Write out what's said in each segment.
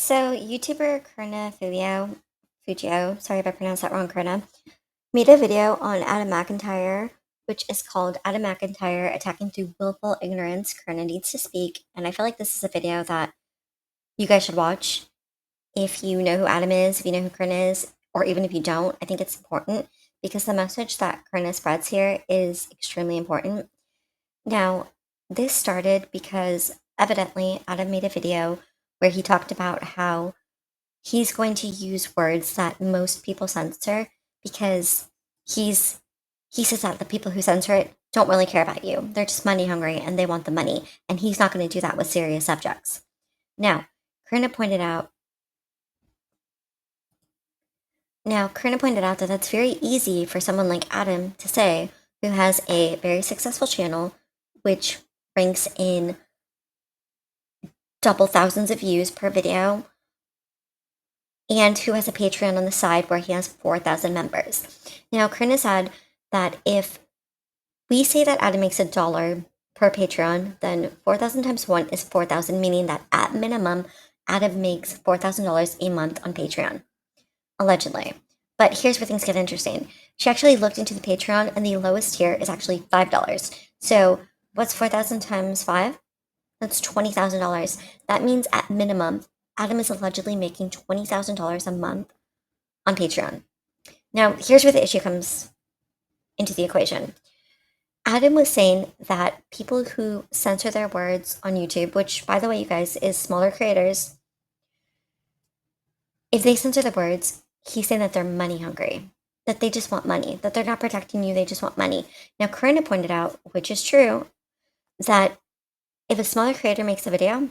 So, YouTuber Kurna Fujio, sorry if I pronounced that wrong, Kurna, made a video on Adam McIntyre, which is called Adam McIntyre Attacking Through Willful Ignorance. Kurna Needs to Speak. And I feel like this is a video that you guys should watch if you know who Adam is, if you know who Kurna is, or even if you don't. I think it's important because the message that Kurna spreads here is extremely important. Now, this started because evidently Adam made a video where he talked about how he's going to use words that most people censor because he's he says that the people who censor it don't really care about you. They're just money hungry and they want the money, and he's not going to do that with serious subjects. Now, Karina pointed out Karina pointed out that that's very easy for someone like Adam to say, who has a very successful channel which ranks in double thousands of views per video, and who has a Patreon on the side where he has 4,000 members. Now, Corinna said that if we say that Adam makes $1 per Patreon, then 4,000 times 1 is 4,000, meaning that at minimum, Adam makes $4,000 a month on Patreon, allegedly. But here's where things get interesting. She actually looked into the Patreon, and the lowest tier is actually $5. So what's 4,000 times 5? That's $20,000. That means at minimum, Adam is allegedly making $20,000 a month on Patreon. Now, here's where the issue comes into the equation. Adam was saying that people who censor their words on YouTube, which, by the way, you guys, is smaller creators, if they censor the words, he's saying that they're money hungry, that they just want money, that they're not protecting you, they just want money. Now, Corinna pointed out, which is true, that if a smaller creator makes a video,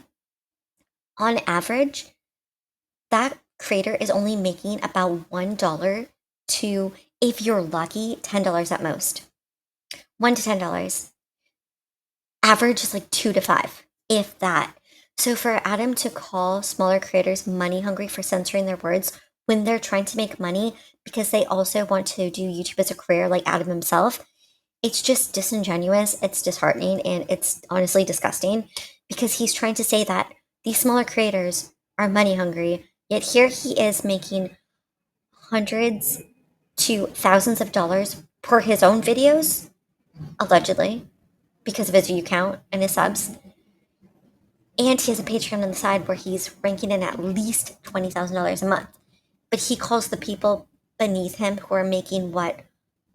on average, that creator is only making about $1 to, if you're lucky, $10 at most. $1 to $10. Average is like 2 to 5, if that. So for Adam to call smaller creators money hungry for censoring their words when they're trying to make money because they also want to do YouTube as a career like Adam himself, it's just disingenuous, it's disheartening, and it's honestly disgusting because he's trying to say that these smaller creators are money hungry, yet here he is making hundreds to thousands of dollars per his own videos, allegedly, because of his view count and his subs. And he has a Patreon on the side where he's ranking in at least $20,000 a month. But he calls the people beneath him who are making what,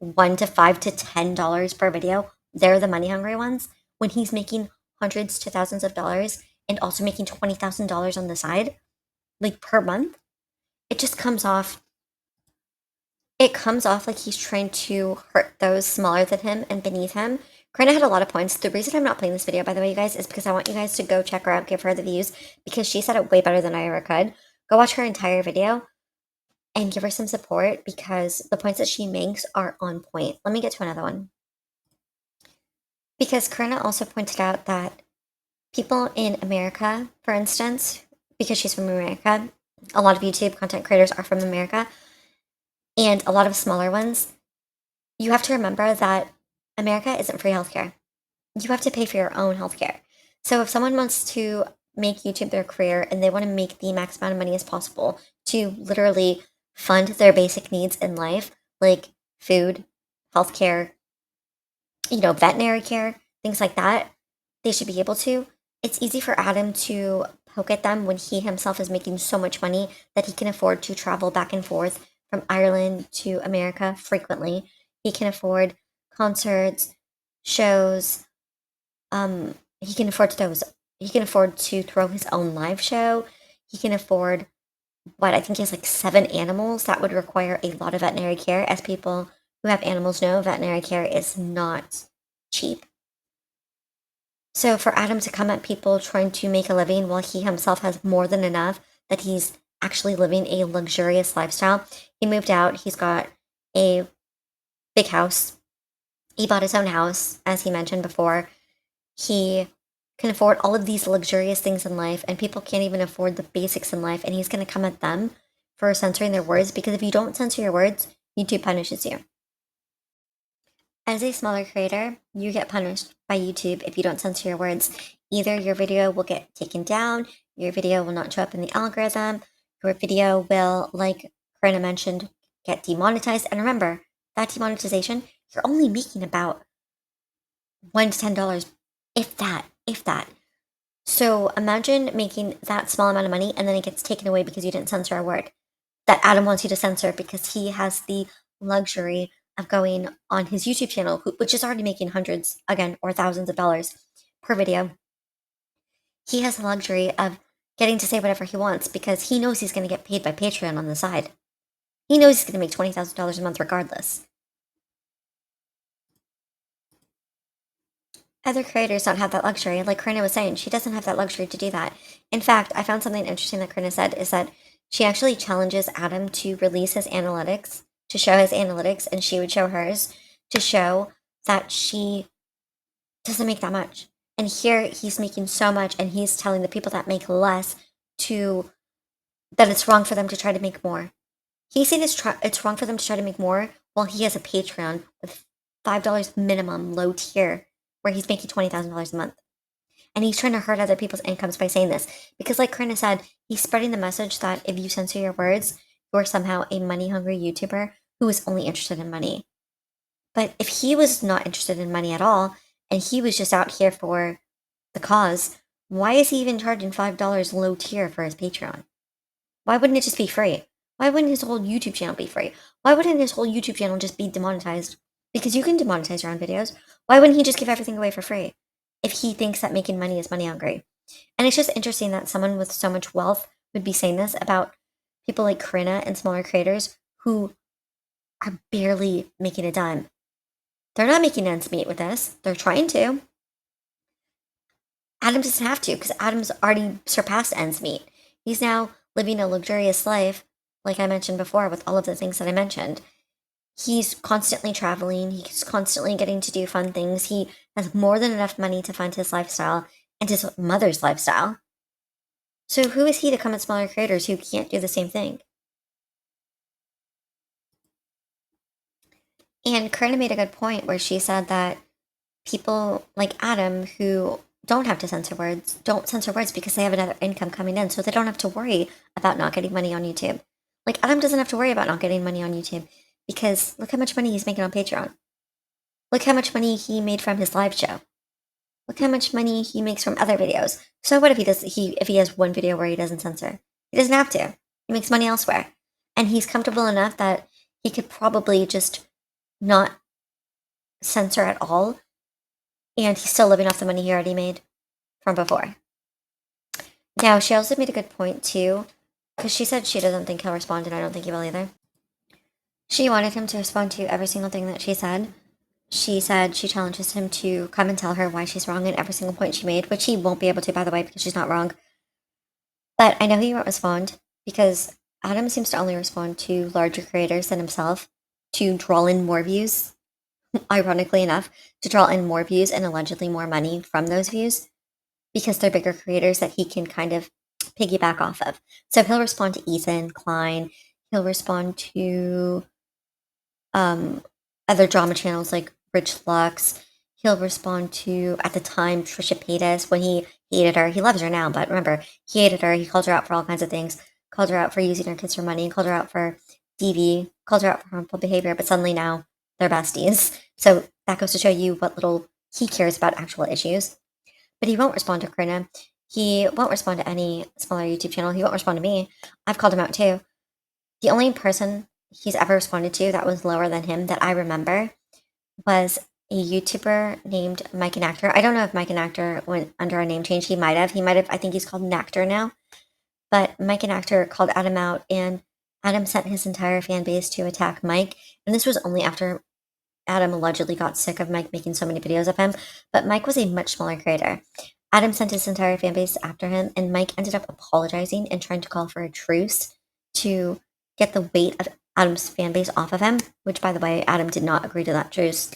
$1 to $5 to $10 per video, they're the money hungry ones, when he's making hundreds to thousands of dollars and also making $20,000 on the side, like per month. It just comes off like he's trying to hurt those smaller than him and beneath him. Karina had a lot of points. The reason I'm not playing this video, by the way, you guys, is because I want you guys to go check her out, give her the views, because she said it way better than I ever could. Go watch her entire video and give her some support because the points that she makes are on point. Let me get to another one. Because Karina also pointed out that people in America, for instance, because she's from America, a lot of YouTube content creators are from America, and a lot of smaller ones, you have to remember that America isn't free healthcare. You have to pay for your own healthcare. So if someone wants to make YouTube their career and they want to make the max amount of money as possible to literally fund their basic needs in life, like food, healthcare, veterinary care, things like that, they should be able to. It's easy for Adam to poke at them when he himself is making so much money that he can afford to travel back and forth from Ireland to America frequently. He can afford concerts, shows. He can afford those. He can afford to throw his own live show. He can afford what I think he has like 7 animals that would require a lot of veterinary care. As people who have animals know, veterinary care is not cheap. So for Adam to come at people trying to make a living while he himself has more than enough, that he's actually living a luxurious lifestyle. He moved out. He's got a big house. He bought his own house, as he mentioned before. He can afford all of these luxurious things in life, and people can't even afford the basics in life, and he's going to come at them for censoring their words, because if you don't censor your words, YouTube punishes you. As a smaller creator, you get punished by YouTube if you don't censor your words. Either your video will get taken down, Your video will not show up in the algorithm. Your video will, like Karina mentioned, get demonetized. And remember, that demonetization, you're only making about $1 to $10, if that, if that. So imagine making that small amount of money and then it gets taken away because you didn't censor a word that Adam wants you to censor because he has the luxury of going on his YouTube channel, which is already making hundreds, again, or thousands of dollars per video. He has the luxury of getting to say whatever he wants because he knows he's going to get paid by Patreon on the side. He knows he's going to make $20,000 a month regardless. Other creators don't have that luxury. Like Karina was saying, she doesn't have that luxury to do that. In fact, I found something interesting that Karina said is that she actually challenges Adam to release his analytics, to show his analytics, and she would show hers to show that she doesn't make that much. And here he's making so much, and he's telling the people that make less that it's wrong for them to try to make more. He's saying it's wrong for them to try to make more while he has a Patreon with $5 minimum low tier where he's making $20,000 a month. And he's trying to hurt other people's incomes by saying this. Because like Karina said, he's spreading the message that if you censor your words, you're somehow a money-hungry YouTuber who is only interested in money. But if he was not interested in money at all, and he was just out here for the cause, why is he even charging $5 low tier for his Patreon? Why wouldn't it just be free? Why wouldn't his whole YouTube channel be free? Why wouldn't his whole YouTube channel just be demonetized? Because you can demonetize your own videos. Why wouldn't he just give everything away for free if he thinks that making money is money hungry? And it's just interesting that someone with so much wealth would be saying this about people like Karina and smaller creators who are barely making a dime. They're not making ends meet with this. They're trying to. Adam doesn't have to because Adam's already surpassed ends meet. He's now living a luxurious life, like I mentioned before, with all of the things that I mentioned. He's constantly traveling. He's constantly getting to do fun things. He has more than enough money to fund his lifestyle and his mother's lifestyle. So who is he to come at smaller creators who can't do the same thing? And Karina made a good point where she said that people like Adam who don't have to censor words don't censor words because they have another income coming in, so they don't have to worry about not getting money on YouTube. Like Adam doesn't have to worry about not getting money on YouTube because look how much money he's making on Patreon. Look how much money he made from his live show. Look how much money he makes from other videos. So what if he has one video where he doesn't censor? He doesn't have to. He makes money elsewhere. And he's comfortable enough that he could probably just not censor at all, and he's still living off the money he already made from before. Now, she also made a good point too, because she said she doesn't think he'll respond, and I don't think he will either. She wanted him to respond to every single thing that she said. She said she challenges him to come and tell her why she's wrong in every single point she made, which he won't be able to, by the way, because she's not wrong. But I know he won't respond, because Adam seems to only respond to larger creators than himself to draw in more views, ironically enough, to draw in more views and allegedly more money from those views because they're bigger creators that he can kind of piggyback off of. So he'll respond to Ethan Klein. He'll respond to other drama channels like Rich Lux. He'll respond to, at the time, Trisha Paytas when he hated her. He loves her now, but remember, he hated her. He called her out for all kinds of things. Called her out for using her kids for money. Called her out for DV. Called her out for harmful behavior. But suddenly now they're besties. So that goes to show you what little he cares about actual issues. But he won't respond to Karina. He won't respond to any smaller YouTube channel. He won't respond to me. I've called him out too. The only person he's ever responded to that was lower than him that I remember was a YouTuber named McIntyre. I don't know if McIntyre went under a name change. He might have. I think he's called Nectar now. But McIntyre called Adam out, and Adam sent his entire fan base to attack Mike. And this was only after Adam allegedly got sick of Mike making so many videos of him. But Mike was a much smaller creator. Adam sent his entire fan base after him, and Mike ended up apologizing and trying to call for a truce to get the weight of Adam's fan base off of him, which, by the way, Adam did not agree to that truce.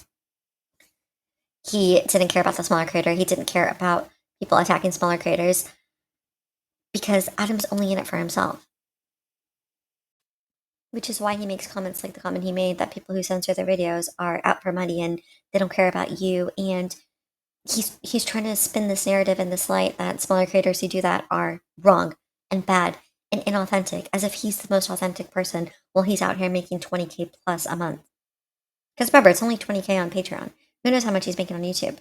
He didn't care about the smaller creator. He didn't care about people attacking smaller creators because Adam's only in it for himself. Which is why he makes comments like the comment he made that people who censor their videos are out for money and they don't care about you. And he's trying to spin this narrative in this light that smaller creators who do that are wrong and bad and inauthentic, as if he's the most authentic person while he's out here making 20K plus a month. Because remember, it's only 20K on Patreon. Who knows how much he's making on YouTube?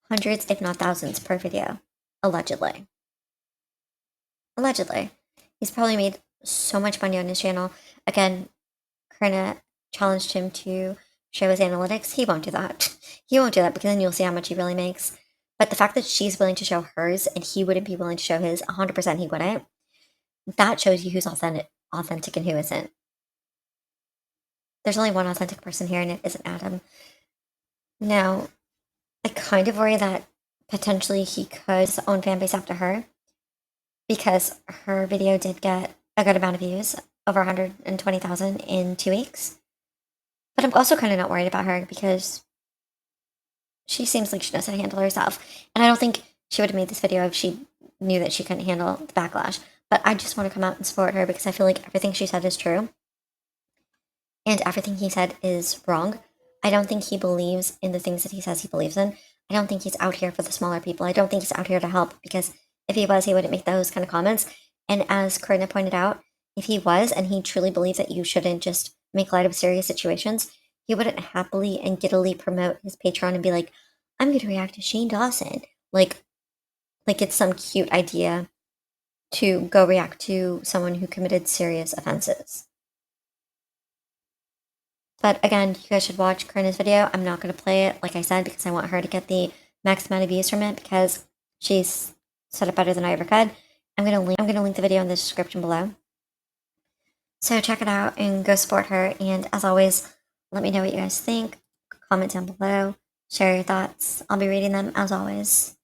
Hundreds, if not thousands, per video. Allegedly. Allegedly. He's probably made so much money on his channel. Again, Karina challenged him to show his analytics. He won't do that. He won't do that because then you'll see how much he really makes. But the fact that she's willing to show hers and he wouldn't be willing to show his, 100% he wouldn't. That shows you who's authentic and who isn't. There's only one authentic person here, and it isn't Adam. Now, I kind of worry that potentially he could his own fan base after her, because her video did get a good amount of views, over 120,000 in 2 weeks. But I'm also kind of not worried about her because she seems like she knows how to handle herself. And I don't think she would have made this video if she knew that she couldn't handle the backlash. But I just want to come out and support her because I feel like everything she said is true. And everything he said is wrong. I don't think he believes in the things that he says he believes in. I don't think he's out here for the smaller people. I don't think he's out here to help, because if he was, he wouldn't make those kind of comments. And as Karina pointed out, if he was and he truly believes that you shouldn't just make light of serious situations, he wouldn't happily and giddily promote his Patreon and be like, I'm going to react to Shane Dawson. Like it's some cute idea to go react to someone who committed serious offenses. But again, you guys should watch Karina's video. I'm not going to play it, like I said, because I want her to get the max amount of views from it, because she's said it better than I ever could. I'm going to link the video in the description below. So check it out and go support her. And as always, let me know what you guys think. Comment down below. Share your thoughts. I'll be reading them as always.